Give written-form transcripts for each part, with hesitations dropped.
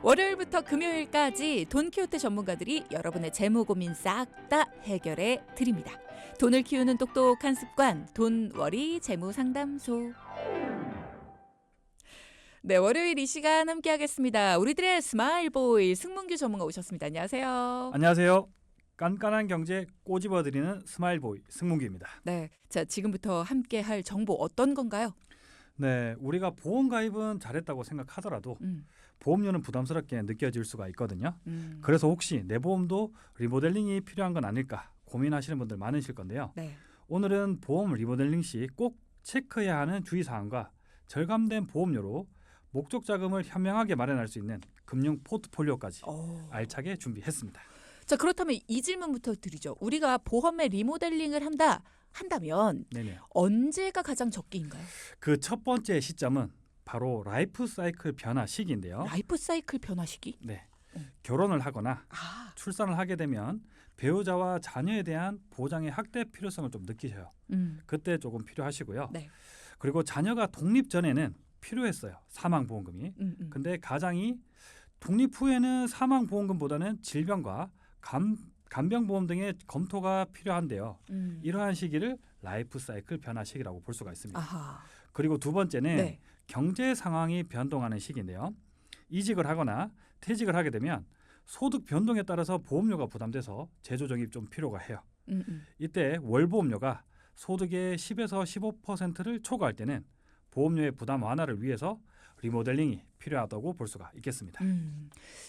월요일부터 금요일까지 돈키호테 전문가들이 여러분의 재무 고민 싹 다 해결해 드립니다. 돈을 키우는 똑똑한 습관, 돈워리 재무상담소. 네, 월요일 이 시간 함께하겠습니다. 우리들의 스마일보이 승문규 전문가 오셨습니다. 안녕하세요. 안녕하세요. 깐깐한 경제 꼬집어드리는 스마일보이 승문규입니다. 네, 자 지금부터 함께할 정보 어떤 건가요? 네, 우리가 보험 가입은 잘했다고 생각하더라도 보험료는 부담스럽게 느껴질 수가 있거든요. 그래서 혹시 내 보험도 리모델링이 필요한 건 아닐까 고민하시는 분들 많으실 건데요. 네. 오늘은 보험 리모델링 시 꼭 체크해야 하는 주의사항과 절감된 보험료로 목적 자금을 현명하게 마련할 수 있는 금융 포트폴리오까지 알차게 준비했습니다. 자, 그렇다면 이 질문부터 드리죠. 우리가 보험의 리모델링을 한다면 네네. 언제가 가장 적기인가요? 그 첫 번째 시점은 바로 라이프 사이클 변화 시기인데요. 라이프 사이클 변화 시기? 네. 결혼을 하거나 아, 출산을 하게 되면 배우자와 자녀에 대한 보장의 확대 필요성을 좀 느끼셔요. 그때 조금 필요하시고요. 네. 그리고 자녀가 독립 전에는 필요했어요. 사망보험금이. 근데 가장이 독립 후에는 사망보험금보다는 질병과 간병보험 등의 검토가 필요한데요. 이러한 시기를 라이프 사이클 변화 시기라고 볼 수가 있습니다. 아하. 그리고 두 번째는 네. 경제 상황이 변동하는 시기인데요. 이직을 하거나 퇴직을 하게 되면 소득 변동에 따라서 보험료가 부담돼서 재조정이 좀 필요가 해요. 이때 월보험료가 소득의 10에서 15%를 초과할 때는 보험료의 부담 완화를 위해서 리모델링이 필요하다고 볼 수가 있겠습니다.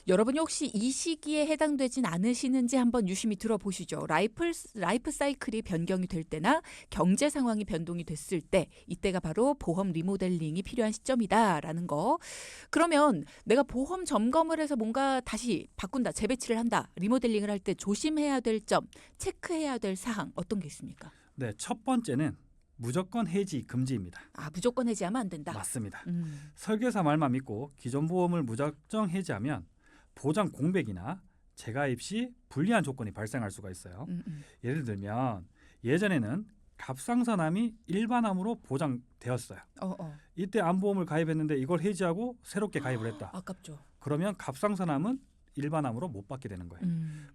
여러분이 혹시 이 시기에 해당되진 않으시는지 한번 유심히 들어보시죠. 라이프 사이클이 변경이 될 때나 경제 상황이 변동이 됐을 때 이때가 바로 보험 리모델링이 필요한 시점이다라는 거. 그러면 내가 보험 점검을 해서 뭔가 다시 바꾼다, 재배치를 한다, 리모델링을 할 때 조심해야 될 점, 체크해야 될 사항 어떤 게 있습니까? 네, 첫 번째는 무조건 해지 금지입니다. 아, 무조건 해지하면 안 된다. 맞습니다. 설계사 말만 믿고 기존 보험을 무작정 해지하면 보장 공백이나 재가입 시 불리한 조건이 발생할 수가 있어요. 예를 들면 예전에는 갑상선암이 일반암으로 보장되었어요. 이때 암보험을 가입했는데 이걸 해지하고 새롭게 가입을 했다. 아깝죠. 그러면 갑상선암은 일반암으로 못 받게 되는 거예요.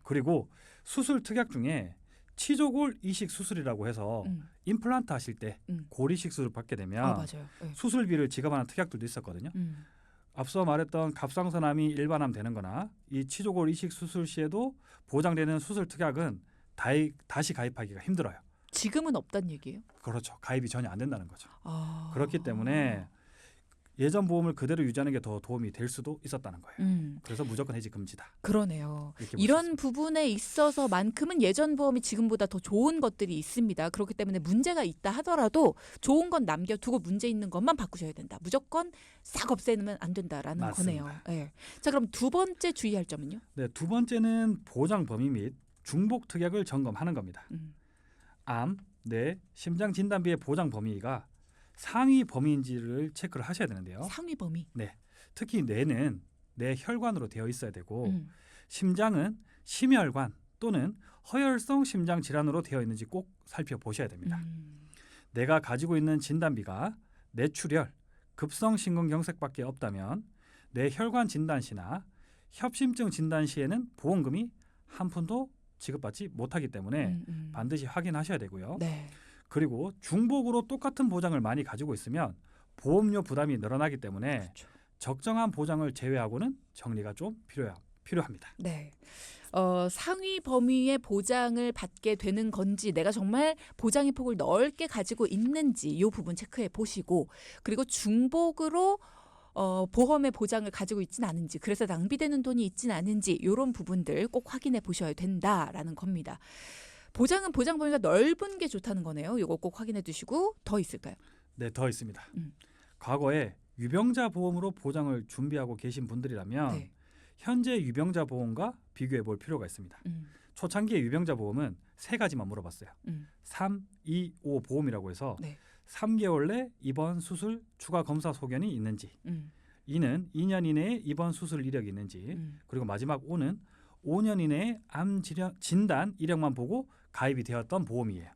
그리고 수술 특약 중에 치조골 이식 수술이라고 해서 임플란트 하실 때 골 이식 수술 받게 되면 맞아요. 네. 수술비를 지급하는 특약들도 있었거든요. 앞서 말했던 갑상선암이 일반암 되는 거나 이 치조골 이식 수술 시에도 보장되는 수술 특약은 다시 가입하기가 힘들어요. 지금은 없단 얘기예요? 그렇죠. 가입이 전혀 안 된다는 거죠. 아. 그렇기 때문에 예전 보험을 그대로 유지하는 게 더 도움이 될 수도 있었다는 거예요. 그래서 무조건 해지 금지다. 그러네요. 이렇게 이런 부분에 있어서만큼은 예전 보험이 지금보다 더 좋은 것들이 있습니다. 그렇기 때문에 문제가 있다 하더라도 좋은 건 남겨두고 문제 있는 것만 바꾸셔야 된다. 무조건 싹 없애면 안 된다라는 맞습니다. 거네요. 네. 자, 그럼 두 번째 주의할 점은요? 네, 두 번째는 보장 범위 및 중복 특약을 점검하는 겁니다. 암, 뇌, 심장 진단비의 보장 범위가 상위 범위인지를 체크를 하셔야 되는데요. 상위 범위. 네, 특히 뇌는 뇌 혈관으로 되어 있어야 되고 심장은 심혈관 또는 허혈성 심장 질환으로 되어 있는지 꼭 살펴보셔야 됩니다. 내가 가지고 있는 진단비가 뇌출혈, 급성 심근경색밖에 없다면 뇌 혈관 진단 시나 협심증 진단 시에는 보험금이 한 푼도 지급받지 못하기 때문에 반드시 확인하셔야 되고요. 네. 그리고 중복으로 똑같은 보장을 많이 가지고 있으면 보험료 부담이 늘어나기 때문에 그렇죠. 적정한 보장을 제외하고는 정리가 좀 필요합니다. 네. 상위 범위의 보장을 받게 되는 건지 내가 정말 보장의 폭을 넓게 가지고 있는지 이 부분 체크해 보시고 그리고 중복으로 보험의 보장을 가지고 있지는 않은지 그래서 낭비되는 돈이 있지는 않은지 이런 부분들 꼭 확인해 보셔야 된다라는 겁니다. 보장은 보장 범위가 넓은 게 좋다는 거네요. 이거 꼭 확인해 두시고 더 있을까요? 네, 더 있습니다. 과거에 유병자 보험으로 보장을 준비하고 계신 분들이라면 네. 현재 유병자 보험과 비교해 볼 필요가 있습니다. 초창기의 유병자 보험은 세 가지만 물어봤어요. 3, 2, 5 보험이라고 해서 네. 3개월 내 입원 수술 추가 검사 소견이 있는지 2는 2년 이내에 입원 수술 이력이 있는지 그리고 마지막 5는 5년 이내에 암 진단 이력만 보고 가입이 되었던 보험이에요.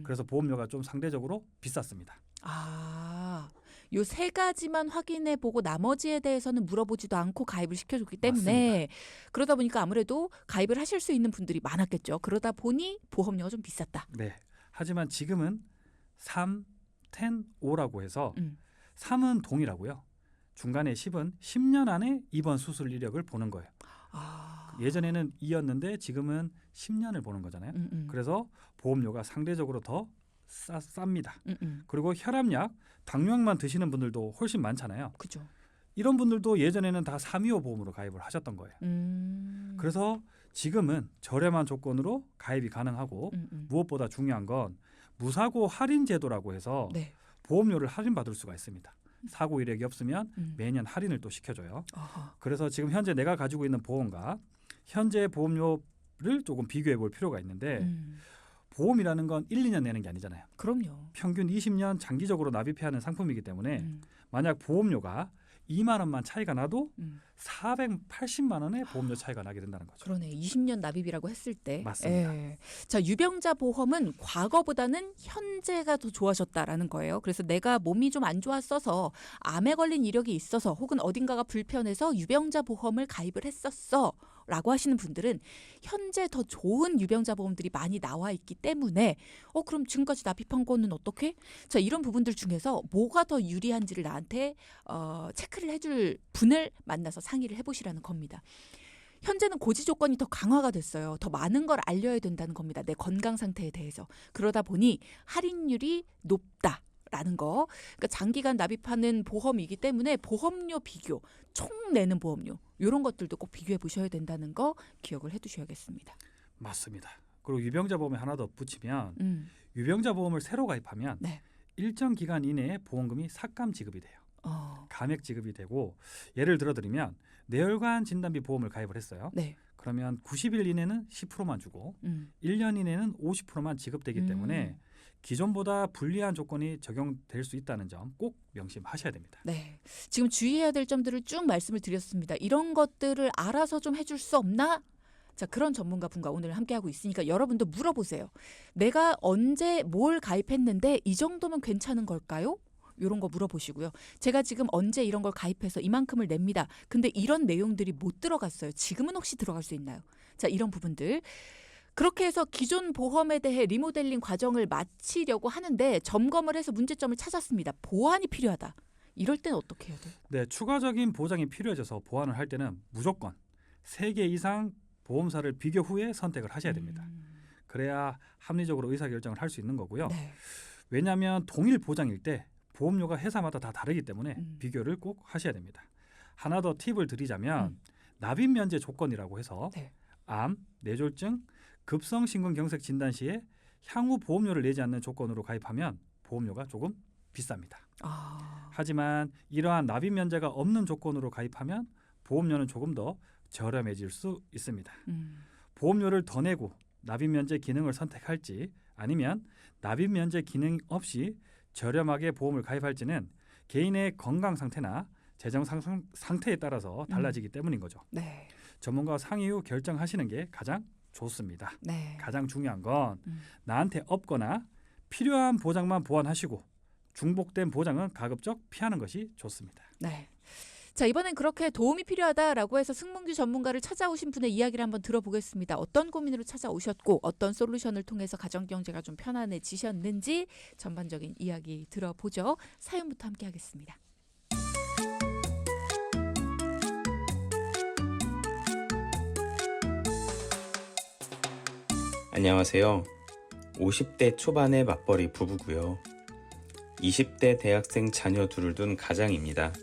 그래서 보험료가 좀 상대적으로 비쌌습니다. 아, 요 세 가지만 확인해 보고 나머지에 대해서는 물어보지도 않고 가입을 시켜줬기 때문에 그러다 보니까 아무래도 가입을 하실 수 있는 분들이 많았겠죠. 그러다 보니 보험료가 좀 비쌌다. 네. 하지만 지금은 3, 10, 5라고 해서 음. 3은 동일하고요. 중간에 10은 10년 안에 입원 수술 이력을 보는 거예요. 아. 예전에는 2였는데 지금은 10년을 보는 거잖아요. 그래서 보험료가 상대적으로 더 쌉니다. 그리고 혈압약, 당뇨약만 드시는 분들도 훨씬 많잖아요. 그죠. 이런 분들도 예전에는 다 325 보험으로 가입을 하셨던 거예요. 그래서 지금은 저렴한 조건으로 가입이 가능하고 무엇보다 중요한 건 무사고 할인 제도라고 해서 네. 보험료를 할인받을 수가 있습니다. 사고 이력이 없으면 매년 할인을 또 시켜줘요. 아하. 그래서 지금 현재 내가 가지고 있는 보험과 현재 보험료를 조금 비교해 볼 필요가 있는데 보험이라는 건 1, 2년 내는 게 아니잖아요. 그럼요. 평균 20년 장기적으로 납입해야 하는 상품이기 때문에 만약 보험료가 2만 원만 차이가 나도 480만 원의 보험료 차이가 나게 된다는 거죠. 그러네. 20년 납입이라고 했을 때. 맞습니다. 예. 자, 유병자 보험은 과거보다는 현재가 더 좋아졌다라는 거예요. 그래서 내가 몸이 좀 안 좋았어서 암에 걸린 이력이 있어서 혹은 어딘가가 불편해서 유병자 보험을 가입을 했었어. 라고 하시는 분들은 현재 더 좋은 유병자 보험들이 많이 나와 있기 때문에 그럼 지금까지 납입한 거는 어떻게? 자, 이런 부분들 중에서 뭐가 더 유리한지를 나한테 체크를 해줄 분을 만나서 상의를 해보시라는 겁니다. 현재는 고지 조건이 더 강화가 됐어요. 더 많은 걸 알려야 된다는 겁니다. 내 건강 상태에 대해서. 그러다 보니 할인율이 높다. 라는 거. 그러니까 장기간 납입하는 보험이기 때문에 보험료 비교, 총 내는 보험료 이런 것들도 꼭 비교해 보셔야 된다는 거 기억을 해두셔야겠습니다. 맞습니다. 그리고 유병자 보험에 하나 더 붙이면 유병자 보험을 새로 가입하면 네. 일정 기간 이내에 보험금이 삭감 지급이 돼요. 감액 지급이 되고 예를 들어드리면 뇌혈관 진단비 보험을 가입을 했어요. 네. 그러면 90일 이내는 10%만 주고 1년 이내는 50%만 지급되기 때문에 기존보다 불리한 조건이 적용될 수 있다는 점 꼭 명심하셔야 됩니다. 네, 지금 주의해야 될 점들을 쭉 말씀을 드렸습니다. 이런 것들을 알아서 좀 해줄 수 없나? 자, 그런 전문가 분과 오늘 함께하고 있으니까 여러분도 물어보세요. 내가 언제 뭘 가입했는데 이 정도면 괜찮은 걸까요? 이런 거 물어보시고요. 제가 지금 언제 이런 걸 가입해서 이만큼을 냅니다. 근데 이런 내용들이 못 들어갔어요. 지금은 혹시 들어갈 수 있나요? 자, 이런 부분들. 그렇게 해서 기존 보험에 대해 리모델링 과정을 마치려고 하는데 점검을 해서 문제점을 찾았습니다. 보완이 필요하다. 이럴 때는 어떻게 해야 돼요? 네, 추가적인 보장이 필요해져서 보완을 할 때는 무조건 3개 이상 보험사를 비교 후에 선택을 하셔야 됩니다. 그래야 합리적으로 의사결정을 할 수 있는 거고요. 네. 왜냐하면 동일 보장일 때 보험료가 회사마다 다 다르기 때문에 비교를 꼭 하셔야 됩니다. 하나 더 팁을 드리자면 납입 면제 조건이라고 해서 네. 암, 뇌졸중, 급성 심근경색 진단 시에 향후 보험료를 내지 않는 조건으로 가입하면 보험료가 조금 비쌉니다. 하지만 이러한 납입 면제가 없는 조건으로 가입하면 보험료는 조금 더 저렴해질 수 있습니다. 보험료를 더 내고 납입 면제 기능을 선택할지 아니면 납입 면제 기능 없이 저렴하게 보험을 가입할지는 개인의 건강 상태나 재정 상태에 따라서 달라지기 때문인 거죠. 네. 전문가와 상의 후 결정하시는 게 가장 좋습니다. 네. 가장 중요한 건 나한테 없거나 필요한 보장만 보완하시고 중복된 보장은 가급적 피하는 것이 좋습니다. 네. 자, 이번엔 그렇게 도움이 필요하다라고 해서 승문규 전문가를 찾아오신 분의 이야기를 한번 들어보겠습니다. 어떤 고민으로 찾아오셨고 어떤 솔루션을 통해서 가정경제가 좀 편안해지셨는지 전반적인 이야기 들어보죠. 사연부터 함께 하겠습니다. 안녕하세요. 50대 초반의 맞벌이 부부고요. 20대 대학생 자녀 둘을 둔 가장입니다.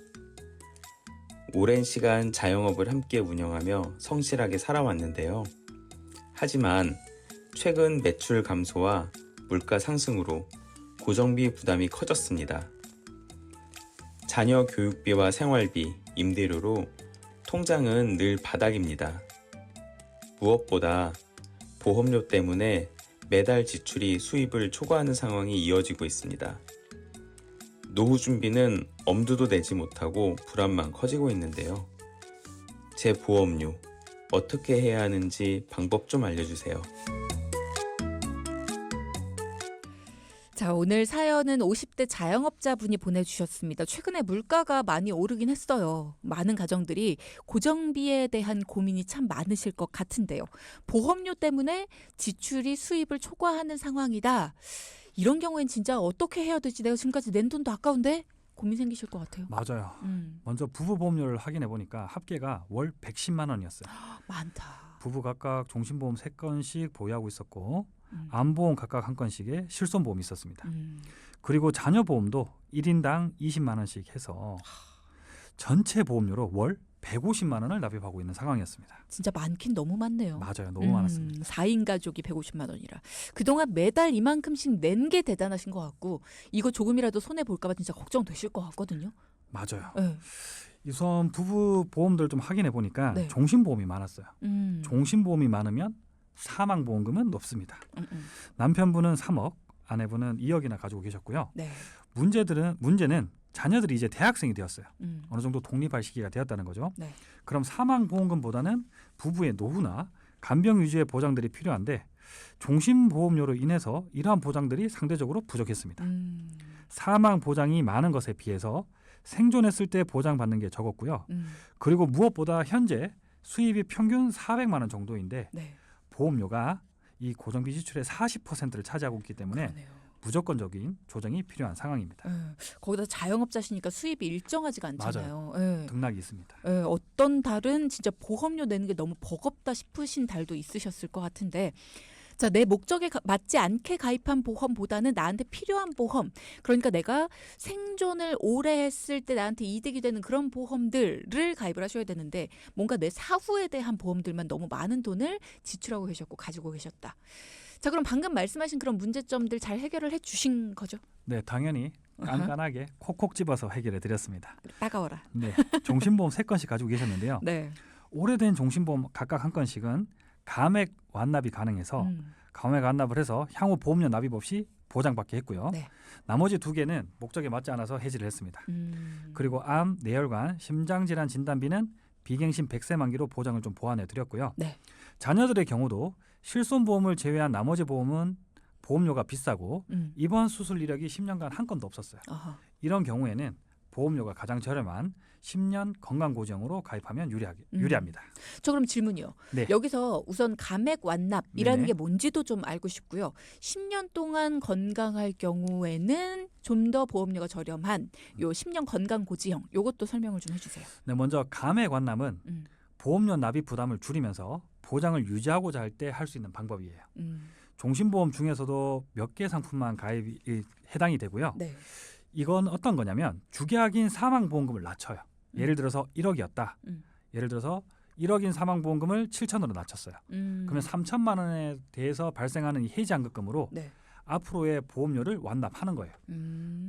오랜 시간 자영업을 함께 운영하며 성실하게 살아왔는데요. 하지만 최근 매출 감소와 물가 상승으로 고정비 부담이 커졌습니다. 자녀 교육비와 생활비, 임대료로 통장은 늘 바닥입니다. 무엇보다 보험료 때문에 매달 지출이 수입을 초과하는 상황이 이어지고 있습니다. 노후 준비는 엄두도 내지 못하고 불안만 커지고 있는데요. 제 보험료 어떻게 해야 하는지 방법 좀 알려주세요. 자, 오늘 사연은 50대 자영업자분이 보내주셨습니다. 최근에 물가가 많이 오르긴 했어요. 많은 가정들이 고정비에 대한 고민이 참 많으실 것 같은데요. 보험료 때문에 지출이 수입을 초과하는 상황이다. 이런 경우엔 진짜 어떻게 해야 되지? 내가 지금까지 낸 돈도 아까운데? 고민 생기실 것 같아요. 맞아요. 먼저 부부 보험료를 확인해 보니까 합계가 월 110만 원이었어요. 많다. 부부 각각 종신보험 3건씩 보유하고 있었고 암보험 각각 한 건씩에 실손보험이 있었습니다. 그리고 자녀보험도 1인당 20만 원씩 해서 전체 보험료로 월 150만 원을 납입하고 있는 상황이었습니다. 진짜 많긴 너무 많네요. 맞아요. 너무 많았습니다. 4인 가족이 150만 원이라. 그동안 매달 이만큼씩 낸 게 대단하신 것 같고 이거 조금이라도 손해볼까 봐 진짜 걱정되실 것 같거든요. 맞아요. 네. 우선 부부 보험들 좀 확인해 보니까 네. 종신보험이 많았어요. 종신보험이 많으면 사망보험금은 높습니다. 남편분은 3억, 아내분은 2억이나 가지고 계셨고요. 네. 문제는 자녀들이 이제 대학생이 되었어요. 음. 어느 정도 독립할 시기가 되었다는 거죠. 네. 그럼 사망보험금보다는 부부의 노후나 간병 유지의 보장들이 필요한데 종신보험료로 인해서 이러한 보장들이 상대적으로 부족했습니다. 사망 보장이 많은 것에 비해서 생존했을 때 보장받는 게 적었고요. 그리고 무엇보다 현재 수입이 평균 400만 원 정도인데 네. 보험료가 이 고정비 지출의 40%를 차지하고 있기 때문에 그러네요. 무조건적인 조정이 필요한 상황입니다. 거기다 자영업자시니까 수입이 일정하지가 않잖아요. 예. 등락이 있습니다. 예, 어떤 달은 진짜 보험료 내는 게 너무 버겁다 싶으신 달도 있으셨을 것 같은데 자, 내 목적에 맞지 않게 가입한 보험보다는 나한테 필요한 보험, 그러니까 내가 생존을 오래 했을 때 나한테 이득이 되는 그런 보험들을 가입을 하셔야 되는데 뭔가 내 사후에 대한 보험들만 너무 많은 돈을 지출하고 계셨고 가지고 계셨다. 자, 그럼 방금 말씀하신 그런 문제점들 잘 해결을 해주신 거죠? 네, 당연히 깐깐하게 콕콕 집어서 해결해 드렸습니다. 따가워라. 네, 종신보험 3건씩 가지고 계셨는데요. 네. 오래된 종신보험 각각 한 건씩은 감액 완납이 가능해서 감액 완납을 해서 향후 보험료 납입 없이 보장받게 했고요. 네. 나머지 2개는 목적에 맞지 않아서 해지를 했습니다. 그리고 암, 뇌혈관, 심장질환 진단비는 비갱신 100세 만기로 보장을 좀 보완해 드렸고요. 네. 자녀들의 경우도 실손보험을 제외한 나머지 보험은 보험료가 비싸고 입원 수술 이력이 10년간 한 건도 없었어요. 아하. 이런 경우에는 보험료가 가장 저렴한 10년 건강고지형으로 가입하면 유리합니다. 저 그럼 질문이요. 네. 여기서 우선 감액 완납이라는 네네. 게 뭔지도 좀 알고 싶고요. 10년 동안 건강할 경우에는 좀 더 보험료가 저렴한 요 10년 건강고지형 요것도 설명을 좀 해주세요. 네, 먼저 감액 완납은 음. 보험료 납입 부담을 줄이면서 보장을 유지하고자 할 때 할 수 있는 방법이에요. 음. 종신보험 중에서도 몇 개 상품만 가입이 해당이 되고요. 네. 이건 어떤 거냐면 주계약인 사망보험금을 낮춰요. 예를 들어서 1억이었다. 예를 들어서 1억인 사망보험금을 7천으로 낮췄어요. 그러면 3천만 원에 대해서 발생하는 이 해지환급금으로 네. 앞으로의 보험료를 완납하는 거예요.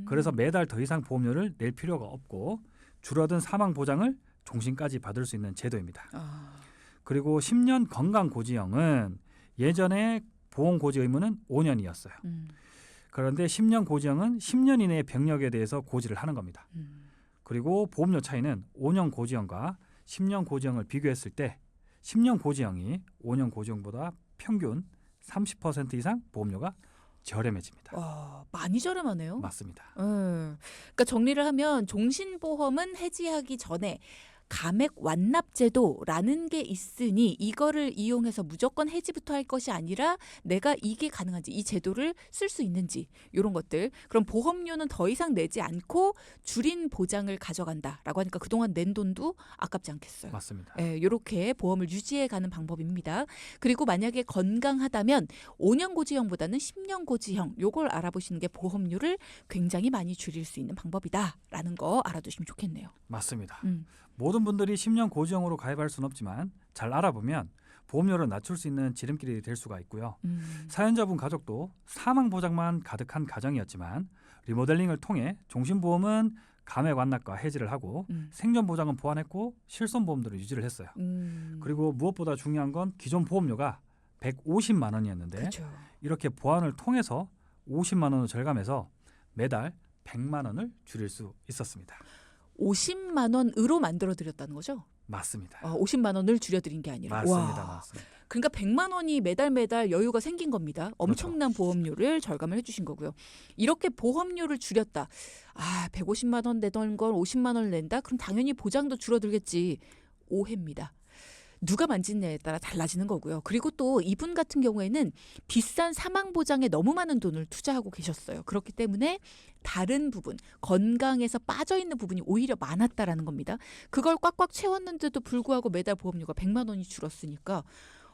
그래서 매달 더 이상 보험료를 낼 필요가 없고 줄어든 사망보장을 종신까지 받을 수 있는 제도입니다. 아. 그리고 10년 건강고지형은 예전에 보험고지 의무는 5년이었어요. 그런데 10년 고지형은 10년 이내의 병력에 대해서 고지를 하는 겁니다. 그리고 보험료 차이는 5년 고지형과 10년 고지형을 비교했을 때 10년 고지형이 5년 고지형보다 평균 30% 이상 보험료가 저렴해집니다. 와, 많이 저렴하네요. 맞습니다. 그러니까 정리를 하면 종신보험은 해지하기 전에 감액 완납제도라는 게 있으니 이거를 이용해서 무조건 해지부터 할 것이 아니라 내가 이게 가능한지 이 제도를 쓸 수 있는지 이런 것들. 그럼 보험료는 더 이상 내지 않고 줄인 보장을 가져간다라고 하니까 그동안 낸 돈도 아깝지 않겠어요. 맞습니다. 이렇게 보험을 유지해가는 방법입니다. 그리고 만약에 건강하다면 5년 고지형보다는 10년 고지형 요걸 알아보시는 게 보험료를 굉장히 많이 줄일 수 있는 방법이다라는 거 알아두시면 좋겠네요. 맞습니다. 모든 분들이 10년 고지형으로 가입할 수는 없지만 잘 알아보면 보험료를 낮출 수 있는 지름길이 될 수가 있고요. 사연자분 가족도 사망보장만 가득한 가정이었지만 리모델링을 통해 종신보험은 감액 완납과 해지를 하고 생존보장은 보완했고 실손보험들을 유지를 했어요. 그리고 무엇보다 중요한 건 기존 보험료가 150만 원이었는데 그렇죠. 이렇게 보완을 통해서 50만 원을 절감해서 매달 100만 원을 줄일 수 있었습니다. 50만 원으로 만들어 드렸다는 거죠? 맞습니다. 50만 원을 줄여드린 게 아니라. 맞습니다. 와. 맞습니다. 그러니까 100만 원이 매달 여유가 생긴 겁니다. 엄청난 그렇죠. 보험료를 절감을 해주신 거고요. 이렇게 보험료를 줄였다. 150만 원 내던 걸 50만 원을 낸다? 그럼 당연히 보장도 줄어들겠지. 오해입니다. 누가 만지느냐에 따라 달라지는 거고요. 그리고 또 이분 같은 경우에는 비싼 사망 보장에 너무 많은 돈을 투자하고 계셨어요. 그렇기 때문에 다른 부분, 건강에서 빠져있는 부분이 오히려 많았다라는 겁니다. 그걸 꽉꽉 채웠는데도 불구하고 매달 보험료가 100만 원이 줄었으니까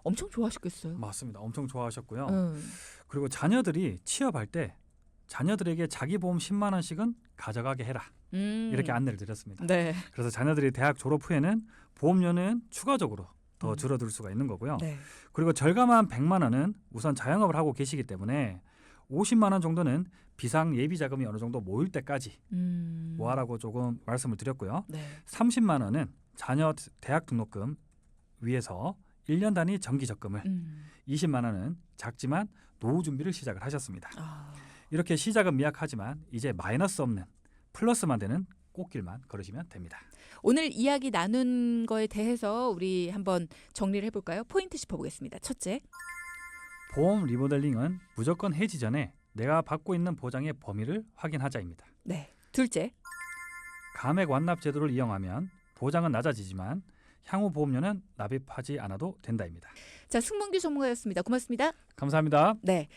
엄청 좋아하셨겠어요. 맞습니다. 엄청 좋아하셨고요. 음. 그리고 자녀들이 취업할 때 자녀들에게 자기 보험 10만 원씩은 가져가게 해라. 이렇게 안내를 드렸습니다. 네. 그래서 자녀들이 대학 졸업 후에는 보험료는 추가적으로 더 줄어들 수가 있는 거고요. 네. 그리고 절감한 100만 원은 우선 자영업을 하고 계시기 때문에 50만 원 정도는 비상 예비 자금이 어느 정도 모일 때까지 모아라고 조금 말씀을 드렸고요. 네. 30만 원은 자녀 대학 등록금 위해서 1년 단위 정기 적금을, 20만 원은 작지만 노후 준비를 시작을 하셨습니다. 이렇게 시작은 미약하지만 이제 마이너스 없는 플러스만 되는 꽃길만 걸으시면 됩니다. 오늘 이야기 나눈 거에 대해서 우리 한번 정리를 해볼까요? 포인트 짚어보겠습니다. 첫째. 보험 리모델링은 무조건 해지 전에 내가 받고 있는 보장의 범위를 확인하자입니다. 네. 둘째. 감액 완납 제도를 이용하면 보장은 낮아지지만 향후 보험료는 납입하지 않아도 된다입니다. 자, 승문규 전문가였습니다. 고맙습니다. 감사합니다. 네.